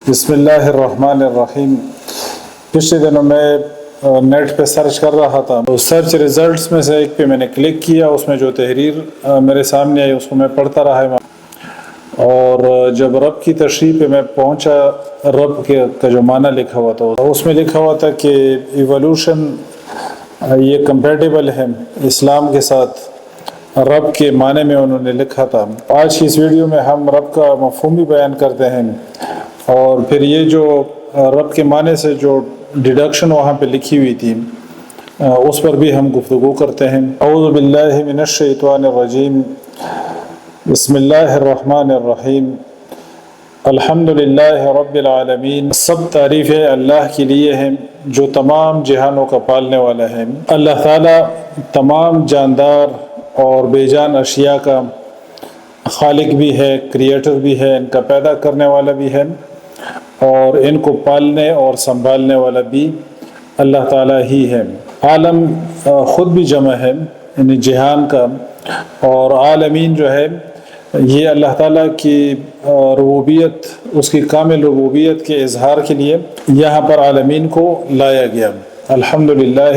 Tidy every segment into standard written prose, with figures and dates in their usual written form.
بسم اللہ الرحمن الرحیم۔ پچھلے دنوں میں نیٹ پہ سرچ کر رہا تھا، سرچ ریزلٹس میں سے ایک پہ میں نے کلک کیا، اس میں جو تحریر میرے سامنے آئی اس کو میں پڑھتا رہا، اور جب رب کی تشریح پہ میں پہنچا، رب کا جو معنی لکھا ہوا تھا اس میں لکھا ہوا تھا کہ ایولوشن یہ کمپیٹیبل ہے اسلام کے ساتھ، رب کے معنی میں انہوں نے لکھا تھا۔ آج کی اس ویڈیو میں ہم رب کا مفہوم بھی بیان کرتے ہیں، اور پھر یہ جو رب کے معنی سے جو ڈیڈکشن وہاں پہ لکھی ہوئی تھی اس پر بھی ہم گفتگو کرتے ہیں۔ اعوذ باللہ من الشیطان الرجیم، بسم اللہ الرحمن الرحیم، الحمدللہ رب العالمین۔ سب تعریفیں اللہ کے لیے ہیں جو تمام جہانوں کا پالنے والا ہے۔ اللہ تعالیٰ تمام جاندار اور بے جان اشیاء کا خالق بھی ہے، کریٹر بھی ہے، ان کا پیدا کرنے والا بھی ہے، اور ان کو پالنے اور سنبھالنے والا بھی اللہ تعالیٰ ہی ہے۔ عالم خود بھی جمع ہے، یعنی جہان کا، اور عالمین جو ہے یہ اللہ تعالیٰ کی ربوبیت، اس کی کامل ربوبیت کے اظہار کے لیے یہاں پر عالمین کو لایا گیا۔ الحمدللہ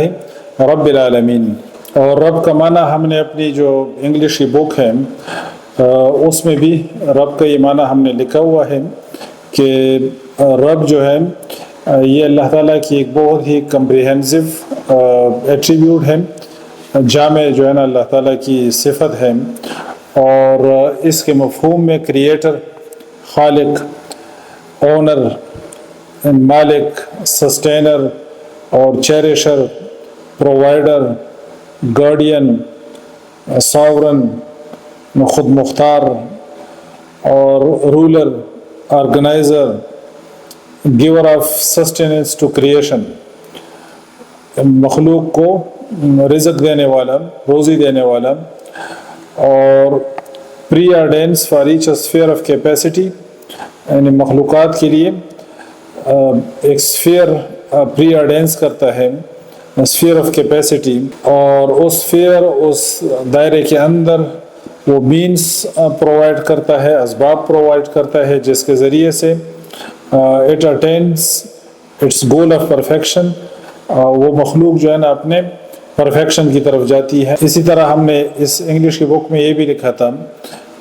رب العالمین۔ اور رب کا معنی ہم نے اپنی جو انگلش کی بک ہے اس میں بھی رب کا یہ معنی ہم نے لکھا ہوا ہے کہ رب جو ہے یہ اللہ تعالیٰ کی ایک بہت ہی کمپریہنسو ایٹریبیوٹ ہے، جامع جو ہے نا اللہ تعالیٰ کی صفت ہے، اور اس کے مفہوم میں کریٹر، خالق، اونر، مالک، سسٹینر اور چیریشر، پرووائڈر، گارڈین، ساورن، خود مختار، اور ruler, organiser, giver of sustenance to creation, مخلوق کو رزق دینے والا، روزی دینے والا، اور preordinance for each sphere of capacity, یعنی مخلوقات کے لیے ایک اسفیئر پری آرڈینس کرتا ہے، اسفیئر آف کیپیسٹی، اور اس اسفیئر، اس دائرے کے اندر وہ مینس پرووائڈ کرتا ہے، اسباب پرووائڈ کرتا ہے جس کے ذریعے سے it attains its goal of perfection, وہ مخلوق جو ہے نا اپنے پرفیکشن کی طرف جاتی ہے۔ اسی طرح ہم نے اس انگلش کی بک میں یہ بھی لکھا تھا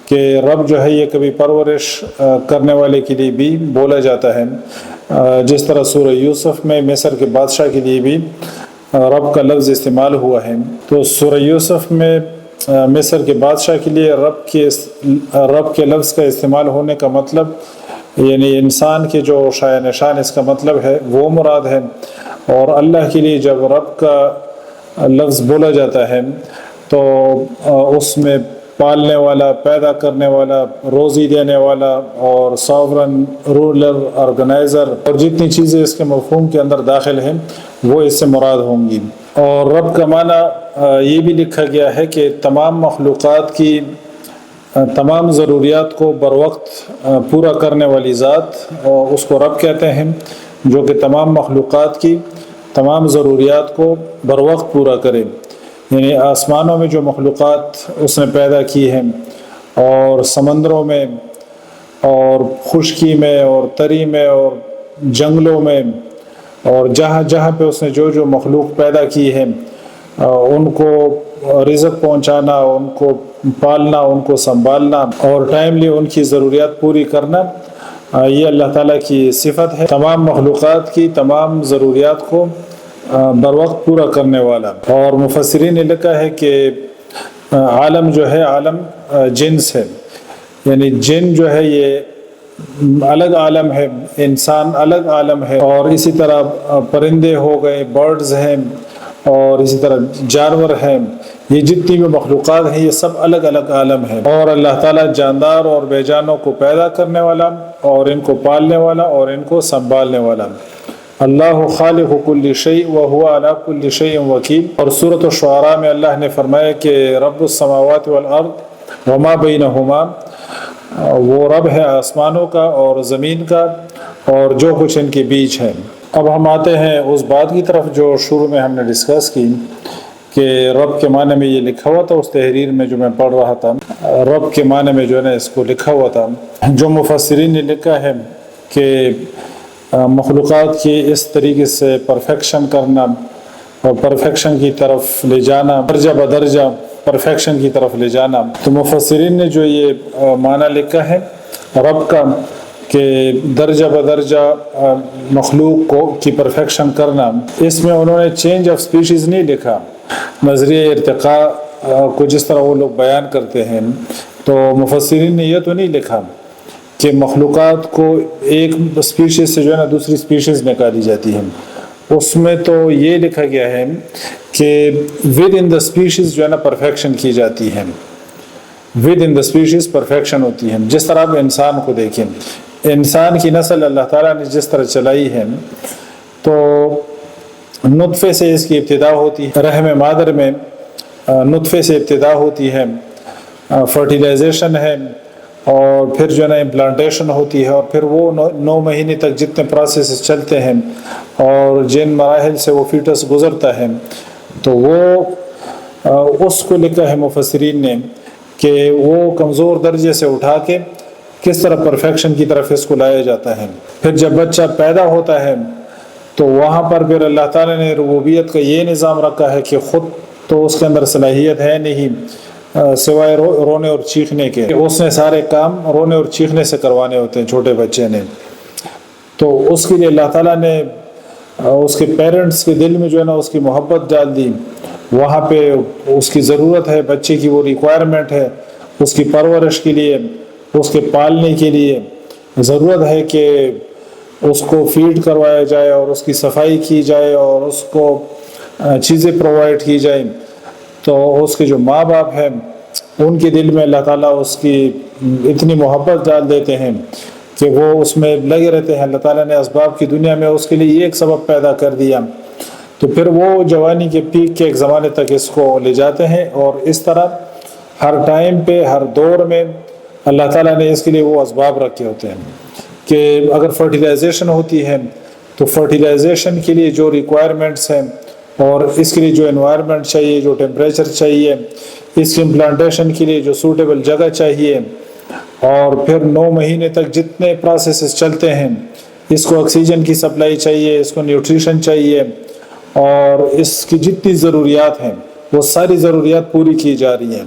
کہ رب جو ہے یہ کبھی پرورش کرنے والے کے لیے بھی بولا جاتا ہے، جس طرح سورہ یوسف میں مصر کے بادشاہ کے لیے بھی رب کا لفظ استعمال ہوا ہے۔ تو سورہ یوسف میں مصر کے بادشاہ کے لیے رب کے لفظ کا استعمال ہونے کا مطلب، یعنی انسان کے جو شایع نشان اس کا مطلب ہے وہ مراد ہے، اور اللہ کے لیے جب رب کا لفظ بولا جاتا ہے تو اس میں پالنے والا، پیدا کرنے والا، روزی دینے والا، اور ساورن، رولر، آرگنائزر، اور جتنی چیزیں اس کے مفہوم کے اندر داخل ہیں وہ اس سے مراد ہوں گی۔ اور رب کا معنی یہ بھی لکھا گیا ہے کہ تمام مخلوقات کی تمام ضروریات کو بروقت پورا کرنے والی ذات، اور اس کو رب کہتے ہیں، جو کہ تمام مخلوقات کی تمام ضروریات کو بروقت پورا کرے، یعنی آسمانوں میں جو مخلوقات اس نے پیدا کی ہیں، اور سمندروں میں، اور خشکی میں، اور تری میں، اور جنگلوں میں، اور جہاں جہاں پہ اس نے جو جو مخلوق پیدا کی ہے ان کو رزق پہنچانا، ان کو پالنا، ان کو سنبھالنا، اور ٹائملی ان کی ضروریات پوری کرنا، یہ اللہ تعالیٰ کی صفت ہے، تمام مخلوقات کی تمام ضروریات کو بروقت پورا کرنے والا۔ اور مفسرین نے لکھا ہے کہ عالم جو ہے عالم جنس ہے، یعنی جن جو ہے یہ الگ عالم ہے، انسان الگ عالم ہے، اور اسی طرح پرندے ہو گئے، برڈز ہیں، اور اسی طرح جانور ہیں، یہ جتنی بھی مخلوقات ہیں یہ سب الگ الگ عالم ہے۔ اور اللہ تعالیٰ جاندار اور بے جانوں کو پیدا کرنے والا، اور ان کو پالنے والا، اور ان کو سنبھالنے والا۔ اللہ خالق کل شیء وہو علی کل شیء وکیل۔ اور سورۃ الشعراء میں اللہ نے فرمایا کہ رب السماوات والارض وما بینہما، وہ رب ہے آسمانوں کا اور زمین کا اور جو کچھ ان کے بیچ ہے۔ اب ہم آتے ہیں اس بات کی طرف جو شروع میں ہم نے ڈسکس کی کہ رب کے معنی میں یہ لکھا ہوا تھا، اس تحریر میں جو میں پڑھ رہا تھا، رب کے معنی میں جو ہے نا اس کو لکھا ہوا تھا، جو مفسرین نے لکھا ہے کہ مخلوقات کی اس طریقے سے پرفیکشن کرنا اور پرفیکشن کی طرف لے جانا، درجہ بدرجہ پرفیکشن کی طرف لے جانا. تو مفسرین نے جو یہ معنی لکھا ہے رب کا کہ درجہ بدرجہ مخلوق کی پرفیکشن کرنا، اس میں انہوں نے چینج آف سپیشیز نہیں لکھا. نظریہ ارتقاء کو جس طرح وہ لوگ بیان کرتے ہیں، تو مفسرین نے یہ تو نہیں لکھا کہ مخلوقات کو ایک سپیشیز سے جو ہے نا دوسری سپیشیز نکالی جاتی ہے. اس میں تو یہ لکھا گیا ہے کہ ود ان دا سپیشیز جو ہے نا پرفیکشن کی جاتی ہے، with in the species perfection ہوتی ہے. جس طرح آپ انسان کو دیکھیں، انسان کی نسل اللہ تعالیٰ نے جس طرح چلائی ہے، تو نطفے سے اس کی ابتدا ہوتی ہے، رحم مادر میں نطفے سے ابتدا ہوتی ہے، فرٹیلائزیشن ہے، اور پھر جو ہے نا امپلانٹیشن ہوتی ہے، اور پھر وہ 9 مہینے تک جتنے پروسیسز چلتے ہیں اور جن مراحل سے وہ فیٹس گزرتا ہے، تو وہ اس کو لکھا ہے مفسرین نے کہ وہ کمزور درجے سے اٹھا کے کس طرح پرفیکشن کی طرف اس کو لایا جاتا ہے. پھر جب بچہ پیدا ہوتا ہے تو وہاں پر پھر اللہ تعالیٰ نے ربوبیت کا یہ نظام رکھا ہے کہ خود تو اس کے اندر صلاحیت ہے نہیں سوائے رونے اور چیخنے کے. اس نے سارے کام رونے اور چیخنے سے کروانے ہوتے ہیں چھوٹے بچے نے. تو اس کے لیے اللہ تعالیٰ نے اس کے پیرنٹس کے دل میں جو ہے نا اس کی محبت ڈال دی. وہاں پہ اس کی ضرورت ہے، بچے کی وہ ریکوائرمنٹ ہے، اس کی پرورش کے لیے، اس کے پالنے کے لیے ضرورت ہے کہ اس کو فیڈ کروایا جائے اور اس کی صفائی کی جائے اور اس کو چیزیں پرووائڈ کی جائیں. تو اس کے جو ماں باپ ہیں ان کے دل میں اللہ تعالیٰ اس کی اتنی محبت ڈال دیتے ہیں کہ وہ اس میں لگے رہتے ہیں. اللہ تعالیٰ نے اسباب کی دنیا میں اس کے لیے یہ ایک سبب پیدا کر دیا، تو پھر وہ جوانی کے پیک کے ایک زمانے تک اس کو لے جاتے ہیں. اور اس طرح ہر ٹائم پہ ہر دور میں اللہ تعالیٰ نے اس کے لیے وہ اسباب رکھے ہوتے ہیں کہ اگر فرٹیلائزیشن ہوتی ہے تو فرٹیلائزیشن کے لیے جو ریکوائرمنٹس ہیں اور اس کے لیے جو انوائرمنٹ چاہیے، جو ٹیمپریچر چاہیے، اس کی امپلانٹیشن کے لیے جو سوٹیبل جگہ چاہیے، اور پھر 9 مہینے تک جتنے پروسیسز چلتے ہیں، اس کو آکسیجن کی سپلائی چاہیے، اس کو نیوٹریشن چاہیے، اور اس کی جتنی ضروریات ہیں وہ ساری ضروریات پوری کی جا رہی ہیں.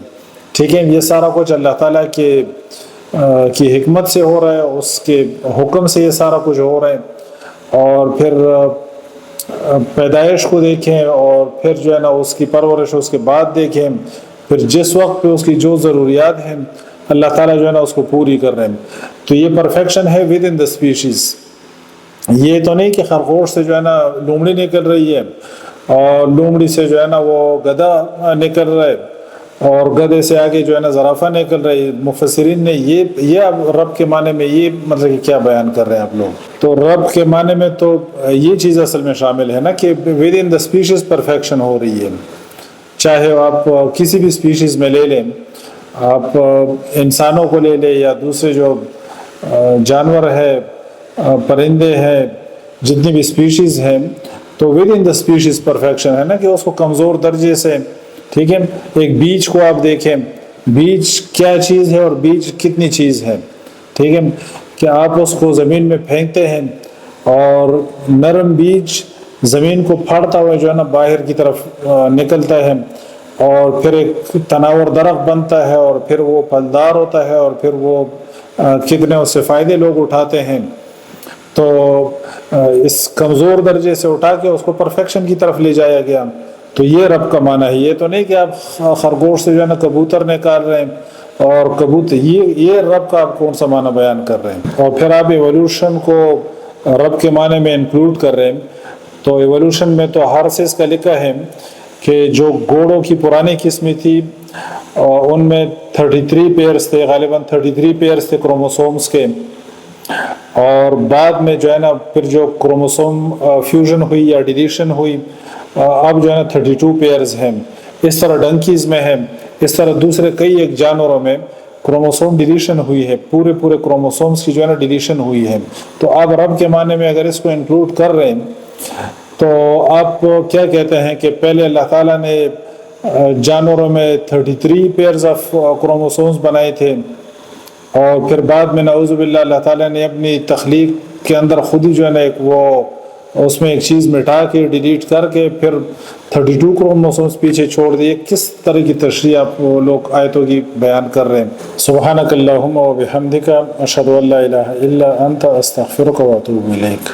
ٹھیک ہے، یہ سارا کچھ اللہ تعالیٰ کی حکمت سے ہو رہا ہے، اس کے حکم سے یہ سارا کچھ ہو رہا ہے. اور پھر پیدائش کو دیکھیں اور پھر جو ہے نا اس کی پرورش اس کے بعد دیکھیں، پھر جس وقت پہ اس کی جو ضروریات ہیں اللہ تعالیٰ جو ہے نا اس کو پوری کر رہے ہیں. تو یہ پرفیکشن ہے ود ان دا اسپیشیز. یہ تو نہیں کہ خرگوش سے جو ہے نا لومڑی نکل رہی ہے اور لومڑی سے جو ہے نا وہ گدھا نکل رہا ہے اور گدھے سے آگے جو ہے نا زرافہ نکل رہی ہے. مفسرین نے یہ اب رب کے معنی میں یہ مطلب کہ کیا بیان کر رہے ہیں آپ لوگ. تو رب کے معنی میں تو یہ چیز اصل میں شامل ہے نا کہ within the species perfection ہو رہی ہے. چاہے آپ کسی بھی اسپیشیز میں لے لیں، آپ انسانوں کو لے لیں یا دوسرے جو جانور ہے، پرندے ہیں، جتنی بھی اسپیشیز ہیں، تو with in the species perfection ہے نا کہ اس کو کمزور درجے سے. ٹھیک ہے، ایک بیج کو آپ دیکھیں، بیج کیا چیز ہے اور بیج کتنی چیز ہے. ٹھیک ہے کہ آپ اس کو زمین میں پھینکتے ہیں اور نرم بیج زمین کو پھاڑتا ہوا جو ہے نا باہر کی طرف نکلتا ہے اور پھر ایک تناور درخت بنتا ہے اور پھر وہ پھلدار ہوتا ہے اور پھر وہ کتنے اس سے فائدے لوگ اٹھاتے ہیں. تو اس کمزور درجے سے اٹھا کے اس کو پرفیکشن کی طرف لے جایا گیا. تو یہ رب کا معنی ہے. یہ تو نہیں کہ آپ خرگوش سے جو ہے نا کبوتر نکال رہے ہیں اور کبوتر، یہ رب کا آپ کون سا معنی بیان کر رہے ہیں. اور پھر آپ ایولیوشن کو رب کے معنی میں انکلوڈ کر رہے ہیں. تو ایولیوشن میں تو ہارسز کا لکھا ہے کہ جو گھوڑوں کی پرانی قسمیں تھی ان میں 33 پیئرز تھے، غالباً 33 پیئرز تھے کروموسومز کے. اور بعد میں جو ہے نا پھر جو کروموسوم فیوژن ہوئی یا ڈیلیشن ہوئی، اب جو ہے نا 32 پیئرز ہیں. اس طرح ڈنکیز میں ہے، اس طرح دوسرے کئی ایک جانوروں میں کروموسوم ڈیلیشن ہوئی ہے، پورے کروموسومز کی جو ہے نا ڈیلیشن ہوئی ہے. تو آپ رب کے معنی میں اگر اس کو انکلوڈ کر رہے ہیں تو آپ کیا کہتے ہیں کہ پہلے اللہ تعالیٰ نے جانوروں میں 33 پیئرز آف کروموسومز بنائے تھے اور پھر بعد میں نعوذ باللہ اللہ تعالیٰ نے اپنی تخلیق کے اندر خود ہی جو ہے نا ایک وہ اس میں ایک چیز مٹا کے ڈیلیٹ کر کے پھر 32 کروموسومز پیچھے چھوڑ دیے. کس طرح کی تشریح آپ وہ لوگ آیتوں کی بیان کر رہے ہیں. سبحانک اللہم و بحمدک اشہد ان لا الہ الا انت استغفرک و اتوب الیک.